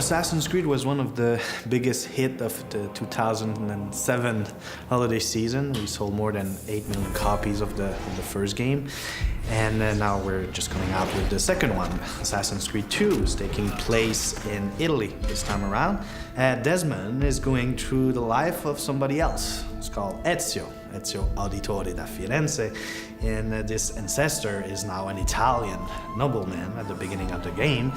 Assassin's Creed was one of the biggest hits of the 2007 holiday season. We sold more than 8 million copies of the first game. And now we're just coming out with the second one. Assassin's Creed 2 is taking place in Italy this time around. Desmond is going through the life of somebody else. It's called Ezio Auditore da Firenze. And this ancestor is now an Italian nobleman at the beginning of the game,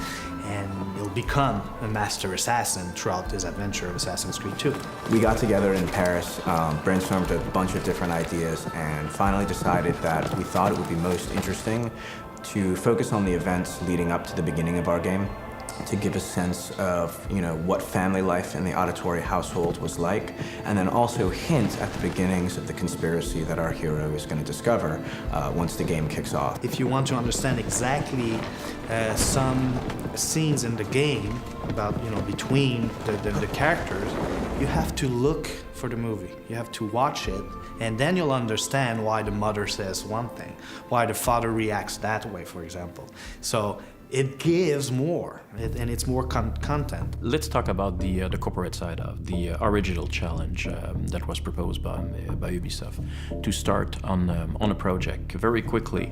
and he'll become a master assassin throughout his adventure of Assassin's Creed 2. We got together in Paris, brainstormed a bunch of different ideas, and finally decided that we thought it would be most interesting to focus on the events leading up to the beginning of our game, to give a sense of, what family life in the Auditore household was like, and then also hint at the beginnings of the conspiracy that our hero is going to discover once the game kicks off. If you want to understand exactly some scenes in the game about, between the characters, you have to look for the movie. You have to watch it, and then you'll understand why the mother says one thing, why the father reacts that way, for example. So it gives more, and it's more content. Let's talk about the corporate side of the original challenge that was proposed by Ubisoft to start on a project very quickly.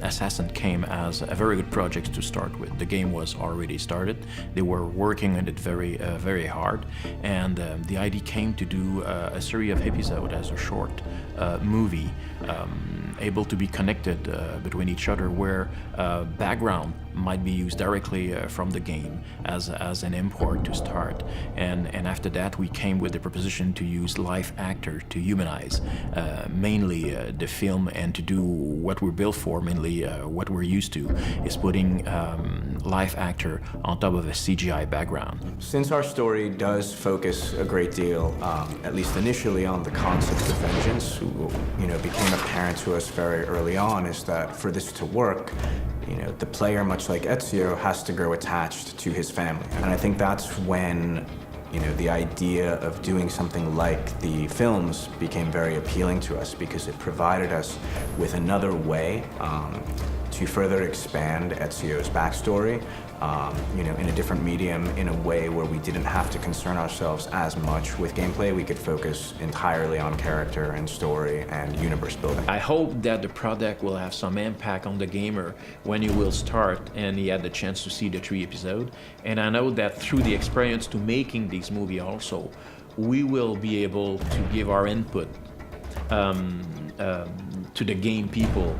Assassin came as a very good project to start with. The game was already started. They were working on it very hard, and the idea came to do a series of episodes as a short movie, able to be connected between each other, where background might be used directly from the game as an import to start, and after that we came with the proposition to use live actor to humanize mainly the film, and to do what we're built for, mainly what we're used to is putting live actor on top of a CGI background. Since our story does focus a great deal, at least initially, on the concept of vengeance, who became apparent to us very early on, is that for this to work, the player, much like Ezio, has to grow attached to his family. And I think that's when, the idea of doing something like the films became very appealing to us, because it provided us with another way to further expand Ezio's backstory, in a different medium, in a way where we didn't have to concern ourselves as much with gameplay. We could focus entirely on character and story and universe building. I hope that the product will have some impact on the gamer when he will start and he had the chance to see the 3 episodes. And I know that through the experience to making this movie also, we will be able to give our input to the game people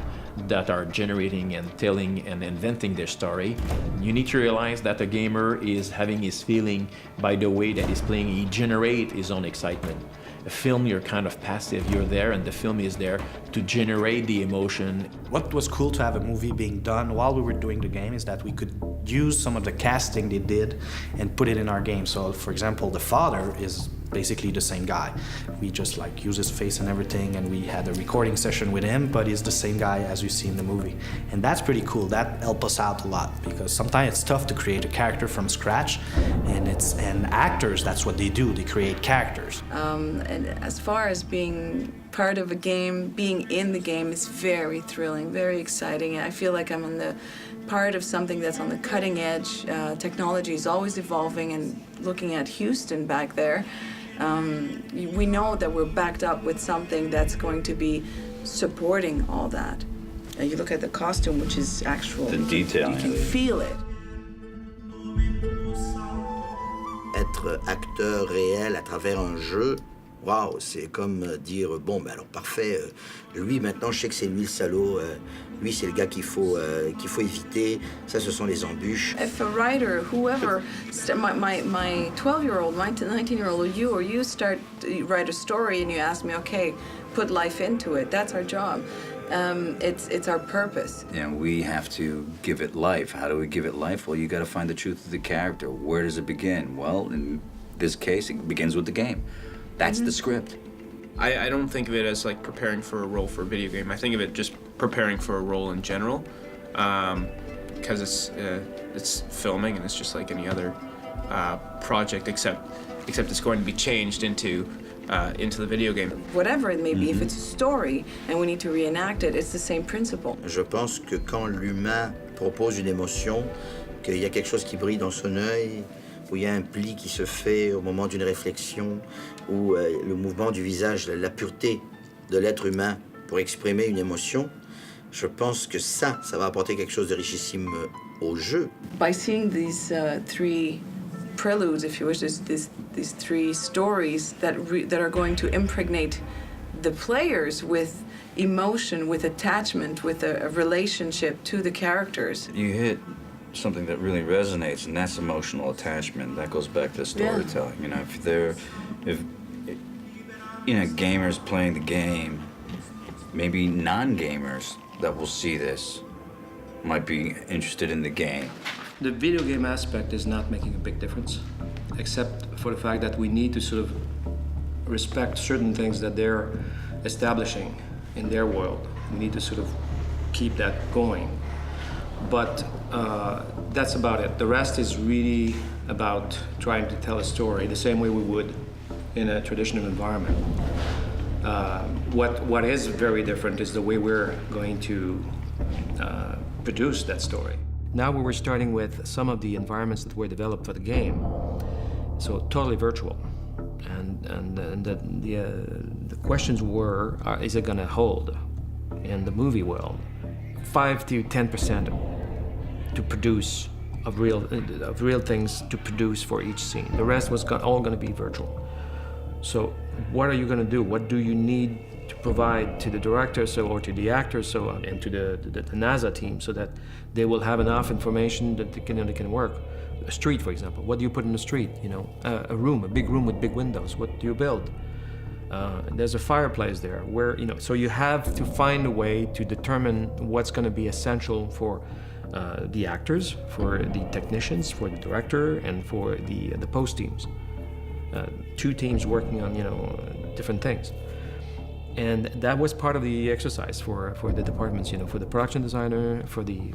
that are generating and telling and inventing their story. You need to realize that the gamer is having his feeling by the way that he's playing. He generates his own excitement. A film, you're kind of passive, you're there, and the film is there to generate the emotion. What was cool to have a movie being done while we were doing the game is that we could use some of the casting they did and put it in our game. So, for example, the father is basically the same guy. We just use his face and everything, and we had a recording session with him, but he's the same guy as you see in the movie. And that's pretty cool. That helped us out a lot, because sometimes it's tough to create a character from scratch, and actors, that's what they do. They create characters. And as far as being part of a game, being in the game is very thrilling, very exciting. I feel like I'm in the part of something that's on the cutting edge. Technology is always evolving, and looking at Houston back there, we know that we're backed up with something that's going to be supporting all that. You look at the costume, which is actual. The detail. You can feel it. Être acteur réel à travers un jeu, waouh, c'est comme dire, bon, ben alors parfait, lui maintenant je sais que c'est lui le salaud, lui c'est le gars qu'il faut éviter, ça ce sont les embûches. If a writer, whoever, my 12-year-old, my 19-year-old, or you start to write a story and you ask me, okay, put life into it, that's our job. It's our purpose. And we have to give it life. How do we give it life? Well, you got to find the truth of the character. Where does it begin? Well, in this case, it begins with the game. That's the script. I don't think of it as like preparing for a role for a video game. I think of it just preparing for a role in general, because it's filming and it's just like any other project, except it's going to be changed into the video game. Whatever it may be, if it's a story and we need to reenact it, it's the same principle. Je pense que quand l'humain propose une émotion, qu'il y a quelque chose qui brille dans son œil, où il y a un pli qui se fait au moment d'une réflexion, ou le mouvement du visage, la pureté de l'être humain pour exprimer une émotion, je pense que ça va apporter quelque chose de richissime au jeu. By seeing these three preludes, if you wish, these three stories that are going to impregnate the players with emotion, with attachment, with a relationship to the characters. You hit something that really resonates, and that's emotional attachment. That goes back to storytelling. Yeah. You know, if gamers playing the game, maybe non-gamers that will see this might be interested in the game. The video game aspect is not making a big difference, except for the fact that we need to sort of respect certain things that they're establishing in their world. We need to sort of keep that going. But that's about it. The rest is really about trying to tell a story the same way we would in a traditional environment. What is very different is the way we're going to produce that story. Now we were starting with some of the environments that were developed for the game, so totally virtual. And the questions were, is it going to hold in the movie world? 5 to 10% to produce of real things to produce for each scene. The rest was all going to be virtual. So what are you going to do? What do you need to provide to the director or to the actors and to the NASA team so that they will have enough information that they can work? A street, for example. What do you put in the street? You know, a room, a big room with big windows. What do you build? There's a fireplace there. So you have to find a way to determine what's going to be essential for the actors, for the technicians, for the director, and for the post teams. Two teams working on different things. And that was part of the exercise for the departments, for the production designer, for the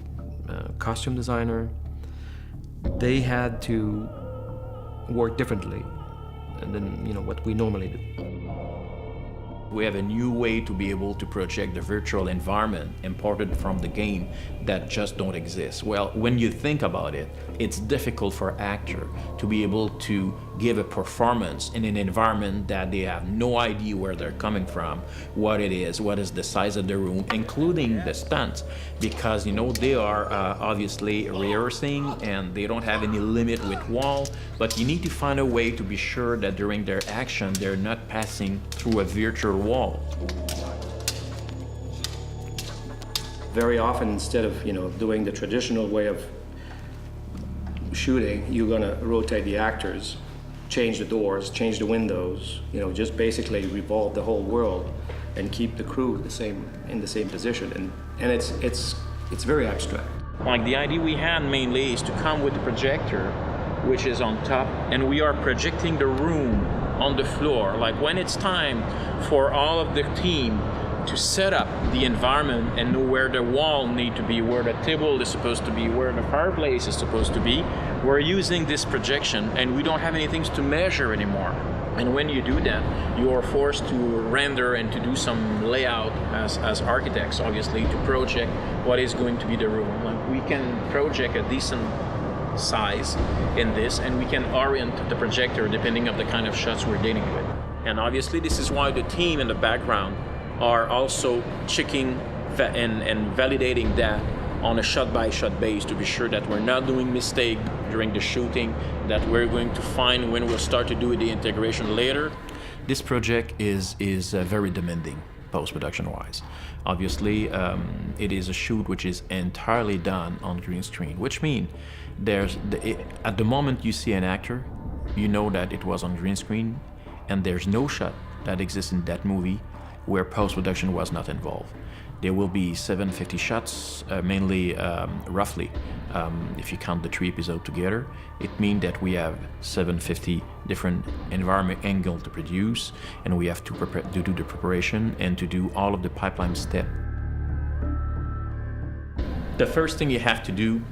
costume designer. They had to work differently than what we normally do. We have a new way to be able to project the virtual environment imported from the game that just don't exist. Well, when you think about it, it's difficult for actor to be able to give a performance in an environment that they have no idea where they're coming from, what it is, what is the size of the room, including the stunts, because they are obviously rehearsing and they don't have any limit with wall, but you need to find a way to be sure that during their action they're not passing through a virtual wall. Very often, instead of doing the traditional way of shooting, you're going to rotate the actors, change the doors, change the windows, just basically revolve the whole world and keep the crew in the same position. And it's very abstract. Like the idea we had mainly is to come with the projector, which is on top, and we are projecting the room on the floor. Like when it's time for all of the team to set up the environment and know where the wall need to be, where the table is supposed to be, where the fireplace is supposed to be, we're using this projection and we don't have anything to measure anymore. And when you do that, you are forced to render and to do some layout as architects, obviously, to project what is going to be the room. Like we can project a decent size in this, and we can orient the projector depending on the kind of shots we're dealing with. And obviously this is why the team in the background are also checking and validating that on a shot-by-shot base to be sure that we're not doing mistake during the shooting, that we're going to find when we'll start to do the integration later. This project is very demanding post-production wise. Obviously, it is a shoot which is entirely done on green screen, which means at the moment you see an actor, you know that it was on green screen, and there's no shot that exists in that movie where post-production was not involved. There will be 750 shots, mainly roughly, if you count the 3 episodes together. It means that we have 750 different environment angles to produce, and we have to do the preparation and to do all of the pipeline steps. The first thing you have to do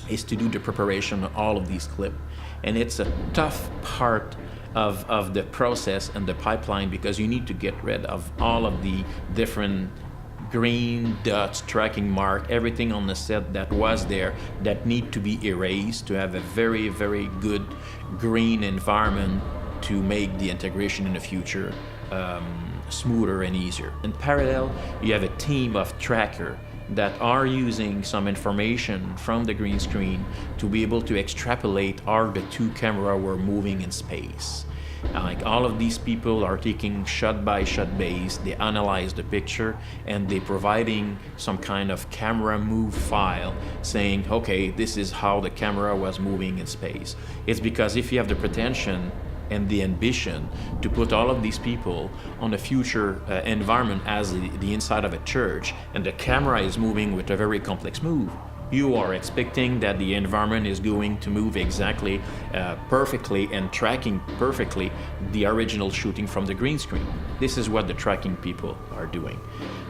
is to do the preparation of all of these clips, and it's a tough part of the process and the pipeline because you need to get rid of all of the different green dots, tracking mark, everything on the set that was there that need to be erased to have a very, very good green environment to make the integration in the future smoother and easier. In parallel, you have a team of trackers that are using some information from the green screen to be able to extrapolate how the two cameras were moving in space. Like all of these people are taking shot-by-shot base, they analyze the picture, and they're providing some kind of camera move file saying, okay, this is how the camera was moving in space. It's because if you have the pretension and the ambition to put all of these people on a future environment as the inside of a church, and the camera is moving with a very complex move, you are expecting that the environment is going to move exactly perfectly and tracking perfectly the original shooting from the green screen. This is what the tracking people are doing.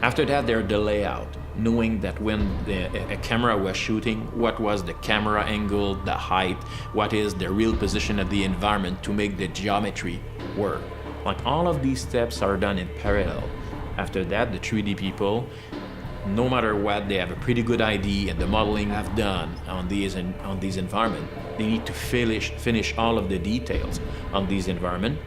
After that, they're the layout, knowing that when a camera was shooting, what was the camera angle, the height, what is the real position of the environment to make the geometry work. Like all of these steps are done in parallel. After that, the 3D people, no matter what, they have a pretty good idea, and the modeling have done on these environments. They need to finish all of the details on these environments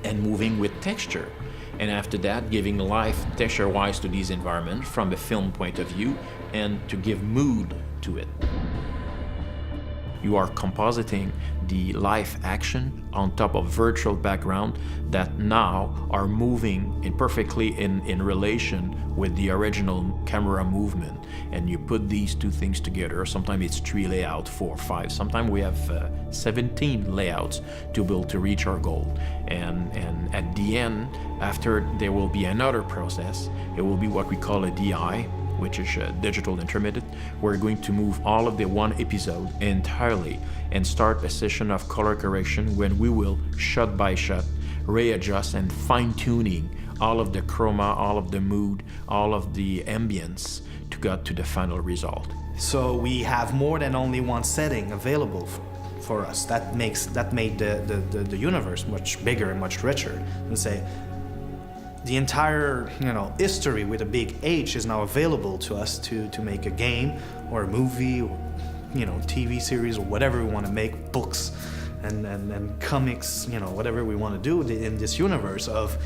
and moving with texture. And after that, giving life texture-wise to these environments from a film point of view and to give mood to it. You are compositing the live action on top of virtual background that now are moving perfectly in relation with the original camera movement. And you put these two things together. Sometimes it's 3 layouts, 4, 5. Sometimes we have 17 layouts to be able to reach our goal. And at the end, after there will be another process, it will be what we call a DI, which is a digital intermediate. We're going to move all of the one episode entirely and start a session of color correction when we will, shot by shot, readjust and fine-tuning all of the chroma, all of the mood, all of the ambience to get to the final result. So we have more than only one setting available for us. That made the universe much bigger and much richer. And say, the entire history with a big H is now available to us to make a game or a movie or TV series or whatever we want to make, books and comics, whatever we want to do in this universe of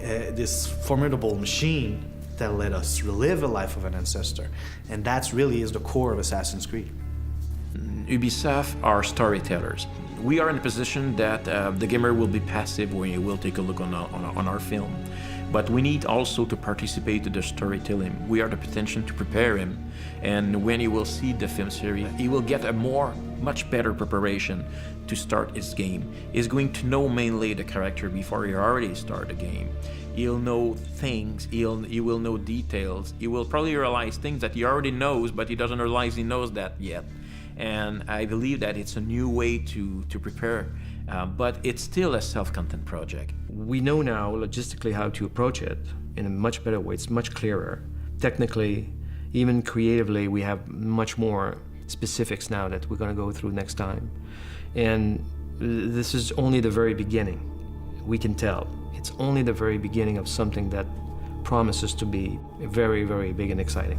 this formidable machine that let us relive the life of an ancestor. And that's really is the core of Assassin's Creed. Ubisoft are storytellers. We are in a position that the gamer will be passive when he will take a look on our film. But we need also to participate in the storytelling. We are the potential to prepare him. And when he will see the film series, he will get a much better preparation to start his game. He's going to know mainly the character before he already start the game. He'll know things, he will know details. He will probably realize things that he already knows, but he doesn't realize he knows that yet. And I believe that it's a new way to prepare, but it's still a self-content project. We know now logistically how to approach it in a much better way. It's much clearer. Technically, even creatively, we have much more specifics now that we're going to go through next time. And this is only the very beginning. We can tell. It's only the very beginning of something that promises to be very, very big and exciting.